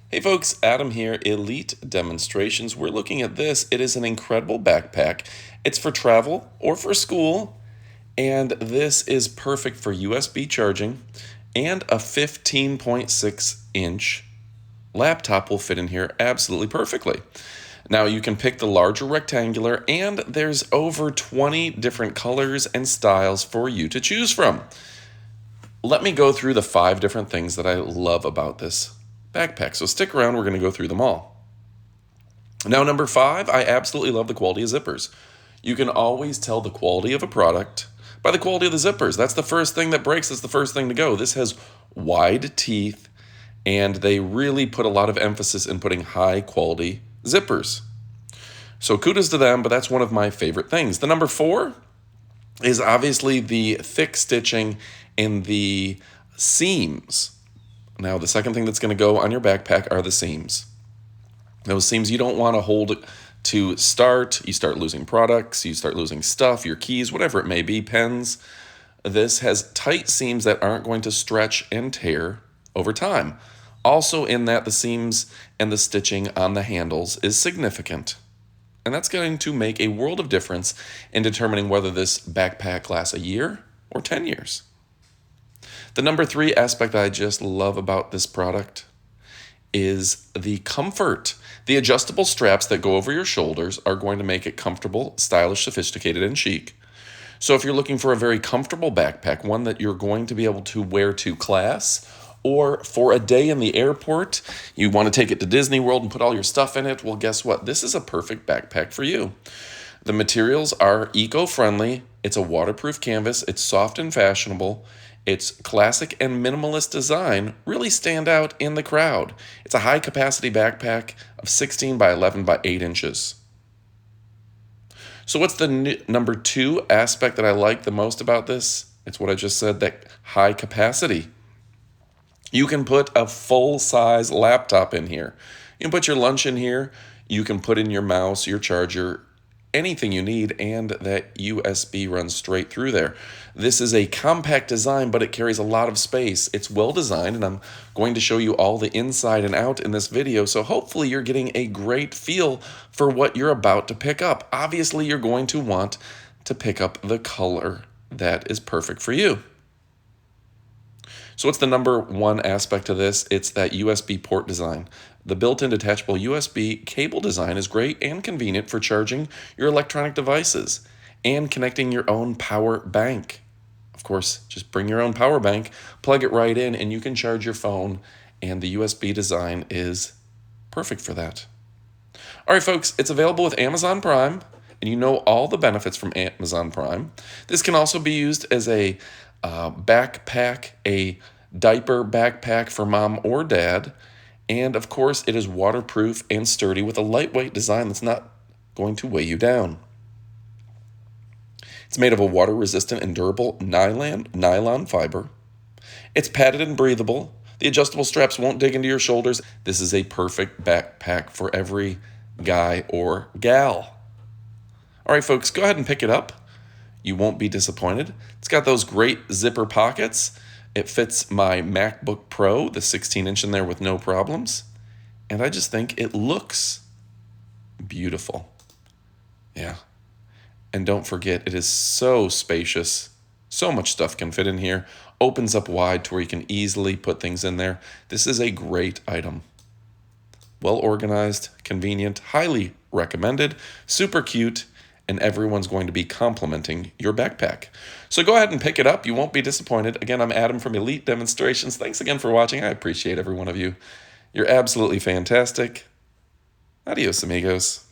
Hey folks, Adam here, Elite Demonstrations. We're looking at this. It is an incredible backpack. It's for travel or for school, and this is perfect for USB charging, and a 15.6-inch laptop will fit in here absolutely perfectly. Now you can pick the larger rectangular, and there's over 20 different colors and styles for you to choose from. Let me go through the 5 different things that I love about this backpack. So stick around, we're going to go through them all. Now, number 5, I absolutely love the quality of zippers. You can always tell the quality of a product by the quality of the zippers. That's the first thing that breaks, that's the first thing to go. This has wide teeth, and they really put a lot of emphasis in putting high quality zippers. So kudos to them, but that's one of my favorite things. The number 4 is obviously the thick stitching in the seams. Now, the second thing that's going to go on your backpack are the seams. Those seams you don't want to hold to start. You start losing products, you start losing stuff, your keys, whatever it may be, pens. This has tight seams that aren't going to stretch and tear over time. Also, in that, the seams and the stitching on the handles is significant. And that's going to make a world of difference in determining whether this backpack lasts a year or 10 years. The number 3 aspect I just love about this product is the comfort. The adjustable straps that go over your shoulders are going to make it comfortable, stylish, sophisticated, and chic. So if you're looking for a very comfortable backpack, one that you're going to be able to wear to class, or for a day in the airport, you want to take it to Disney World and put all your stuff in it, well, guess what? This is a perfect backpack for you. The materials are eco-friendly. It's a waterproof canvas. It's soft and fashionable. Its classic and minimalist design really stand out in the crowd. It's a high-capacity backpack of 16 by 11 by 8 inches. So what's the number 2 aspect that I like the most about this? It's what I just said, that high capacity. You can put a full-size laptop in here. You can put your lunch in here. You can put in your mouse, your charger, anything you need, and that USB runs straight through there. This is a compact design, but it carries a lot of space. It's well designed, and I'm going to show you all the inside and out in this video, so hopefully you're getting a great feel for what you're about to pick up. Obviously, you're going to want to pick up the color that is perfect for you. So what's the number 1 aspect of this? It's that USB port design. The built-in detachable USB cable design is great and convenient for charging your electronic devices and connecting your own power bank. Of course, just bring your own power bank, plug it right in, and you can charge your phone, and the USB design is perfect for that. All right, folks, it's available with Amazon Prime, and you know all the benefits from Amazon Prime. This can also be used as a backpack, a diaper backpack for mom or dad. And of course, it is waterproof and sturdy with a lightweight design that's not going to weigh you down. It's made of a water-resistant and durable nylon fiber. It's padded and breathable. The adjustable straps won't dig into your shoulders. This is a perfect backpack for every guy or gal. All right, folks, go ahead and pick it up. You won't be disappointed. It's got those great zipper pockets. It fits my MacBook Pro, the 16-inch in there with no problems. And I just think it looks beautiful. Yeah. And don't forget, it is so spacious. So much stuff can fit in here. Opens up wide to where you can easily put things in there. This is a great item. Well organized, convenient, highly recommended, super cute, and everyone's going to be complimenting your backpack. So go ahead and pick it up. You won't be disappointed. Again, I'm Adam from Elite Demonstrations. Thanks again for watching. I appreciate every one of you. You're absolutely fantastic. Adios, amigos.